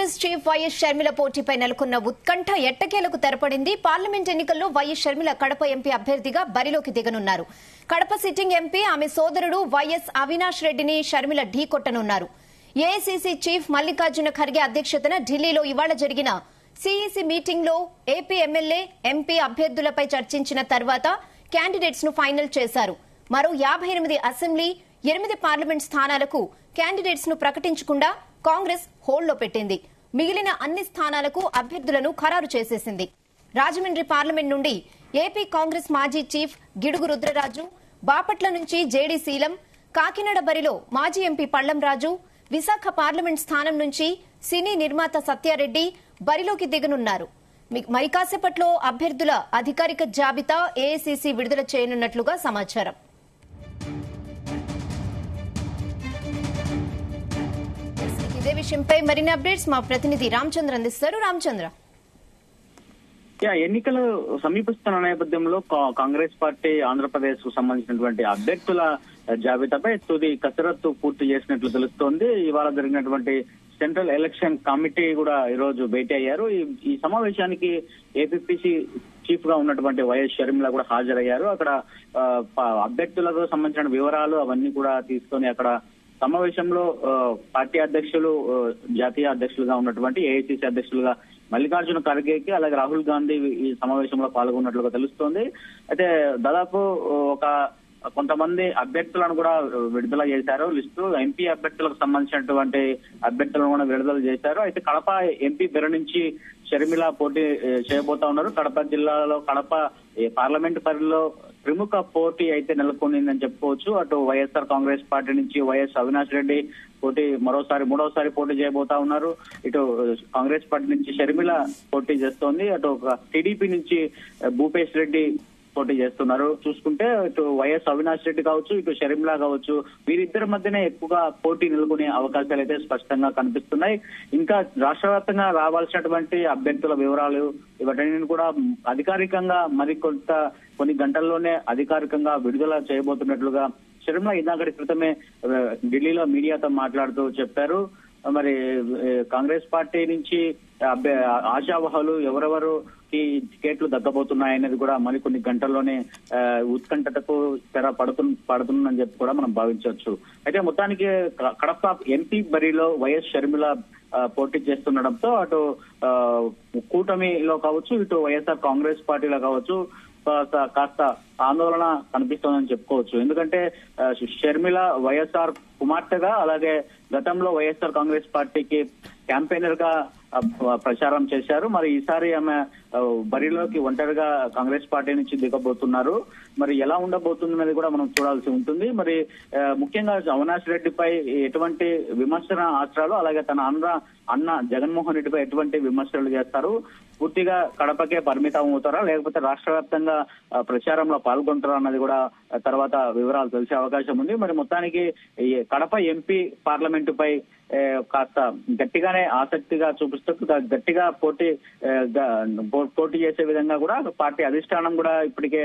Congress chief YS Sharmila పోటీపై నెలకొన్న ఉత్కంఠ ఎట్టకేలకు తెరపడింది. పార్లమెంట్ ఎన్నికల్లో వైఎస్ షర్మిల కడప ఎంపీ అభ్యర్థిగా బరిలోకి దిగనున్నారు. కడప సిట్టింగ్ ఎంపీ ఆమె సోదరుడు వైఎస్ అవినాష్ రెడ్డిని షర్మిల ఢీకొట్టనున్నారు. ఏఐసీసీ చీఫ్ మల్లికార్జున ఖర్గే అధ్యక్షతన ఢిల్లీలో ఇవాళ జరిగిన సీఈసీ మీటింగ్ లో ఏపీ ఎమ్మెల్యే, ఎంపీ అభ్యర్థులపై చర్చించిన తర్వాత క్యాండిడేట్స్ ను ఫైనల్ చేశారు. మరో 58 అసెంబ్లీ, 8 పార్లమెంట్ స్థానాలకు క్యాండిడేట్స్ ను ప్రకటించకుండా కాంగ్రెస్ హోల్డ్లో పెట్టింది. మిగిలిన అన్ని స్థానాలకు అభ్యర్థులను ఖరారు చేసేసింది. రాజమండ్రి పార్లమెంట్ నుండి ఏపీ కాంగ్రెస్ మాజీ చీఫ్ గిడుగు రుద్రరాజు, బాపట్ల నుంచి జేడీ శీలం, కాకినాడ బరిలో మాజీ ఎంపీ పళ్లం రాజు, విశాఖ పార్లమెంట్ స్థానం నుంచి సినీ నిర్మాత సత్యారెడ్డి బరిలోకి దిగనున్నారు. మరి కాసేపట్లో అభ్యర్థుల అధికారిక జాబితా ఏఐసీసీ విడుదల చేయనున్నట్లుగా సమాచారం. ఇదే విషయంపై మరిన్ని అప్డేట్స్ మా ప్రతినిధి రామచంద్ర అందిస్తారు. రామచంద్ర, ఎన్నికలు సమీపిస్తున్న నేపథ్యంలో కాంగ్రెస్ పార్టీ ఆంధ్రప్రదేశ్ కు సంబంధించినటువంటి అభ్యర్థుల జాబితాపై తుది కసరత్తు పూర్తి చేసినట్లు తెలుస్తోంది. ఇవాళ జరిగినటువంటి సెంట్రల్ ఎలక్షన్ కమిటీ కూడా ఈ రోజు భేటీ అయ్యారు. ఈ సమావేశానికి ఏపీపీసీ చీఫ్ గా ఉన్నటువంటి వైఎస్ షర్మిల కూడా హాజరయ్యారు. అక్కడ అభ్యర్థులకు సంబంధించిన వివరాలు అవన్నీ కూడా తీసుకొని అక్కడ సమావేశంలో పార్టీ అధ్యక్షులు, జాతీయ అధ్యక్షులుగా ఉన్నటువంటి ఏఐసీసీ అధ్యక్షులుగా మల్లికార్జున ఖర్గేకి, అలాగే రాహుల్ గాంధీ ఈ సమావేశంలో పాల్గొన్నట్లుగా తెలుస్తోంది. అయితే దాదాపు కొంతమంది అభ్యర్థులను కూడా విడుదల చేశారు. లిస్టు ఎంపీ అభ్యర్థులకు సంబంధించినటువంటి అభ్యర్థులను కూడా విడుదల చేశారు. అయితే కడప ఎంపీ బెర నుంచి షర్మిల పోటీ చేయబోతా ఉన్నారు. కడప జిల్లాలో కడప పార్లమెంట్ పరిధిలో ప్రముఖ పోటీ అయితే నెలకొందని చెప్పుకోవచ్చు. అటు వైఎస్ఆర్ కాంగ్రెస్ పార్టీ నుంచి వైఎస్ అవినాష్ రెడ్డి పోటీ మూడోసారి పోటీ చేయబోతా ఉన్నారు. ఇటు కాంగ్రెస్ పార్టీ నుంచి షర్మిల పోటీ చేస్తోంది. అటు టీడీపీ నుంచి భూపేష్ రెడ్డి పోటీ చేస్తున్నారు. చూసుకుంటే ఇటు వైఎస్ అవినాష్ రెడ్డి కావచ్చు, ఇటు షర్మిల కావచ్చు, వీరిద్దరి మధ్యనే ఎక్కువగా పోటీ నెలకొనే అవకాశాలు అయితే స్పష్టంగా కనిపిస్తున్నాయి. ఇంకా రాష్ట్ర వ్యాప్తంగా రావాల్సినటువంటి అభ్యర్థుల వివరాలు ఇవన్నీ కూడా అధికారికంగా కొన్ని గంటల్లోనే అధికారికంగా విడుదల చేయబోతున్నట్లుగా షర్మిల ఇందాకటి క్రితమే ఢిల్లీలో మీడియాతో మాట్లాడుతూ చెప్పారు. మరి కాంగ్రెస్ పార్టీ నుంచి ఆశావహాలు ఎవరెవరుకి టికెట్లు దక్కబోతున్నాయనేది కూడా మరికొన్ని గంటల్లోనే ఉత్కంఠతకు తెర పడుతుందని చెప్పి కూడా మనం భావించవచ్చు. అయితే మొత్తానికి కడప ఎంపీ బరిలో వైఎస్ షర్మిల పోటీ చేస్తుండడంతో అటు కూటమిలో కావచ్చు, ఇటు వైఎస్ఆర్ కాంగ్రెస్ పార్టీలో కావచ్చు కాస్త ఆందోళన కనిపిస్తోందని చెప్పుకోవచ్చు. ఎందుకంటే షర్మిల వైఎస్ఆర్ కుమార్తెగా, అలాగే గతంలో వైఎస్ఆర్ కాంగ్రెస్ పార్టీకి క్యాంపెయినర్ గా ప్రచారం చేశారు. మరి ఈసారి ఆమె బరిలోకి ఒంటరిగా కాంగ్రెస్ పార్టీ నుంచి దిగబోతున్నారు. మరి ఎలా ఉండబోతుందనేది కూడా మనం చూడాల్సి ఉంటుంది. మరి ముఖ్యంగా అవినాష్ రెడ్డిపై ఎటువంటి విమర్శన ఆస్త్రాలు, అలాగే తన అన్న జగన్మోహన్ రెడ్డిపై ఎటువంటి విమర్శలు చేస్తారు, పూర్తిగా కడపకే పరిమితం అవుతారా, లేకపోతే రాష్ట్ర వ్యాప్తంగా ప్రచారంలో పాల్గొంటారా అన్నది కూడా తర్వాత వివరాలు తెలిసే అవకాశం ఉంది. మరి మొత్తానికి కడప ఎంపీ పార్లమెంటుపై కాస్త గట్టిగానే ఆసక్తిగా చూపిస్తూ గట్టిగా పోటీ చేసే విధంగా కూడా పార్టీ అధిష్టానం కూడా ఇప్పటికే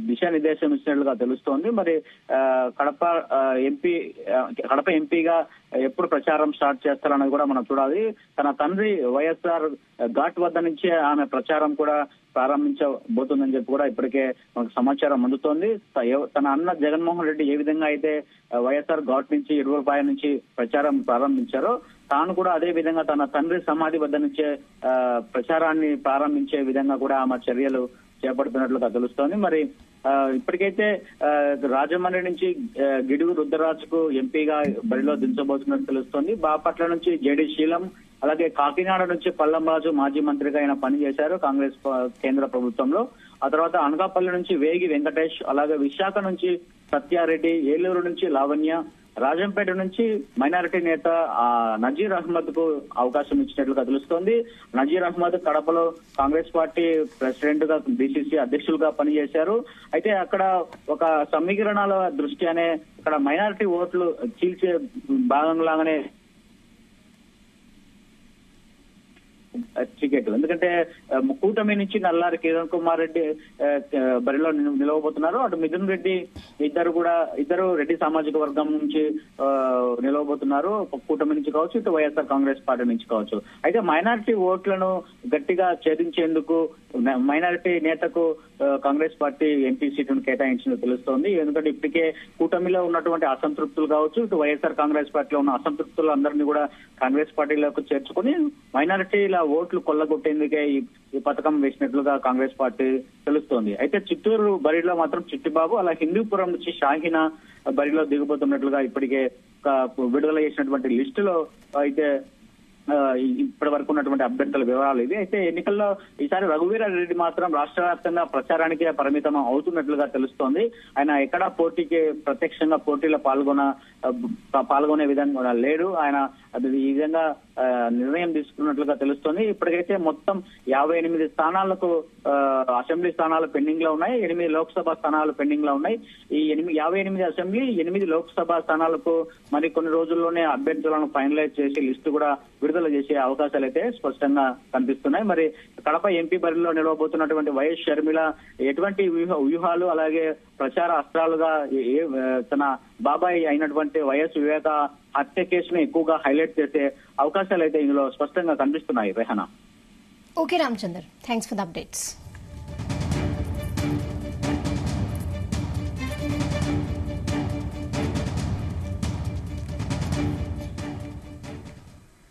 దిశానిర్దేశం ఇచ్చినట్లుగా తెలుస్తోంది. మరి కడప ఎంపీగా ఎప్పుడు ప్రచారం స్టార్ట్ చేస్తారన్నది కూడా మనం చూడాలి. తన తండ్రి వైఎస్ఆర్ ఘాట్ వద్ద నుంచే ఆమె ప్రచారం కూడా ప్రారంభించబోతుందని చెప్పి కూడా ఇప్పటికే మనకు సమాచారం అందుతోంది. తన అన్న జగన్మోహన్ రెడ్డి ఏ విధంగా అయితే వైఎస్ఆర్ ఘాట్ నుంచి ఇరువురుపాయ నుంచి ప్రచారం ప్రారంభించారో, తాను కూడా అదే విధంగా తన తండ్రి సమాధి వద్ద నుంచే ప్రచారాన్ని ప్రారంభించే విధంగా కూడా ఆమె చర్యలు చేపడుతున్నట్లుగా తెలుస్తోంది. మరి ఇప్పటికైతే రాజమండ్రి నుంచి గిడుగు రుద్రరాజుకు ఎంపీగా బరిలో దించబోతున్నట్టు తెలుస్తోంది. బాపట్ల నుంచి జేడీ శీలం, అలాగే కాకినాడ నుంచి పళ్లం రాజు మాజీ మంత్రిగా ఆయన పనిచేశారు కాంగ్రెస్ కేంద్ర ప్రభుత్వంలో. ఆ తర్వాత అనకాపల్లి నుంచి వేగి వెంకటేష్, అలాగే విశాఖ నుంచి సత్యారెడ్డి, ఏలూరు నుంచి లావణ్య, రాజంపేట నుంచి మైనారిటీ నేత నజీర్ అహ్మద్ కు అవకాశం ఇచ్చినట్లుగా తెలుస్తోంది. నజీర్ అహ్మద్ కడపలో కాంగ్రెస్ పార్టీ ప్రెసిడెంట్ గా, బీసీసీ అధ్యక్షులుగా పనిచేశారు. అయితే అక్కడ ఒక సమీకరణాల దృష్ట్యానే ఇక్కడ మైనారిటీ ఓట్లు చీల్చే భాగంలాగానే టికెట్. ఎందుకంటే కూటమి నుంచి నల్లారి కిరణ్ కుమార్ రెడ్డి బరిలో నిలవబోతున్నారు. అటు మిథున్ రెడ్డి ఇద్దరు రెడ్డి సామాజిక వర్గం నుంచి నిలవబోతున్నారు. కూటమి నుంచి కావచ్చు, ఇటు వైఎస్ఆర్ కాంగ్రెస్ పార్టీ నుంచి కావచ్చు. అయితే మైనారిటీ ఓట్లను గట్టిగా ఛేదించేందుకు మైనారిటీ నేతకు కాంగ్రెస్ పార్టీ ఎంపీ సీటును కేటాయించినట్టు తెలుస్తోంది. ఎందుకంటే ఇప్పటికే కూటమిలో ఉన్నటువంటి అసంతృప్తులు కావచ్చు, ఇటు వైఎస్ఆర్ కాంగ్రెస్ పార్టీలో ఉన్న అసంతృప్తులు అందరినీ కూడా కాంగ్రెస్ పార్టీలోకి చేర్చుకుని మైనారిటీల ఓట్లు కొల్లగొట్టేందుకే ఈ పథకం వేసినట్లుగా కాంగ్రెస్ పార్టీ తెలుస్తోంది. అయితే చిత్తూరు బరిలో మాత్రం చిట్టిబాబు, అలా హిందూపురం నుంచి షాహీనా బరిలో దిగబోతున్నట్లుగా ఇప్పటికే విడుదల చేసినటువంటి లిస్టులో అయితే ఇప్పటి వరకు ఉన్నటువంటి అభ్యర్థుల వివరాలు ఇవి. అయితే ఎన్నికల్లో ఈసారి రఘువీరారెడ్డి మాత్రం రాష్ట్ర వ్యాప్తంగా ప్రచారానికి పరిమితం అవుతున్నట్లుగా తెలుస్తోంది. ఆయన ఎక్కడా ప్రత్యక్షంగా పోటీలో పాల్గొనే విధంగా లేడు. ఆయన ఈ విధంగా నిర్ణయం తీసుకున్నట్లుగా తెలుస్తోంది. ఇప్పటికైతే మొత్తం 58 స్థానాలకు అసెంబ్లీ స్థానాలు పెండింగ్ లో ఉన్నాయి, 8 లోక్సభ స్థానాలు పెండింగ్ లో ఉన్నాయి. ఈ 58 అసెంబ్లీ, 8 లోక్సభ స్థానాలకు మరి కొన్ని రోజుల్లోనే అభ్యర్థులను ఫైనలైజ్ చేసి లిస్టు కూడా విడుదల చేసే అవకాశాలు అయితే స్పష్టంగా కనిపిస్తున్నాయి. మరి కడప ఎంపీ బరిలో నిలవబోతున్నటువంటి వైఎస్ షర్మిల ఎటువంటి వ్యూహాలు అలాగే ప్రచార అస్త్రాలుగా తన బాబాయ్ అయినటువంటి వైఎస్ వివేక హత్య కేసును ఎక్కువగా హైలైట్ చేసే అవకాశాలు అయితే ఇందులో స్పష్టంగా కనిపిస్తున్నాయి. Rehana. Okay Ramachandar, thanks for the updates.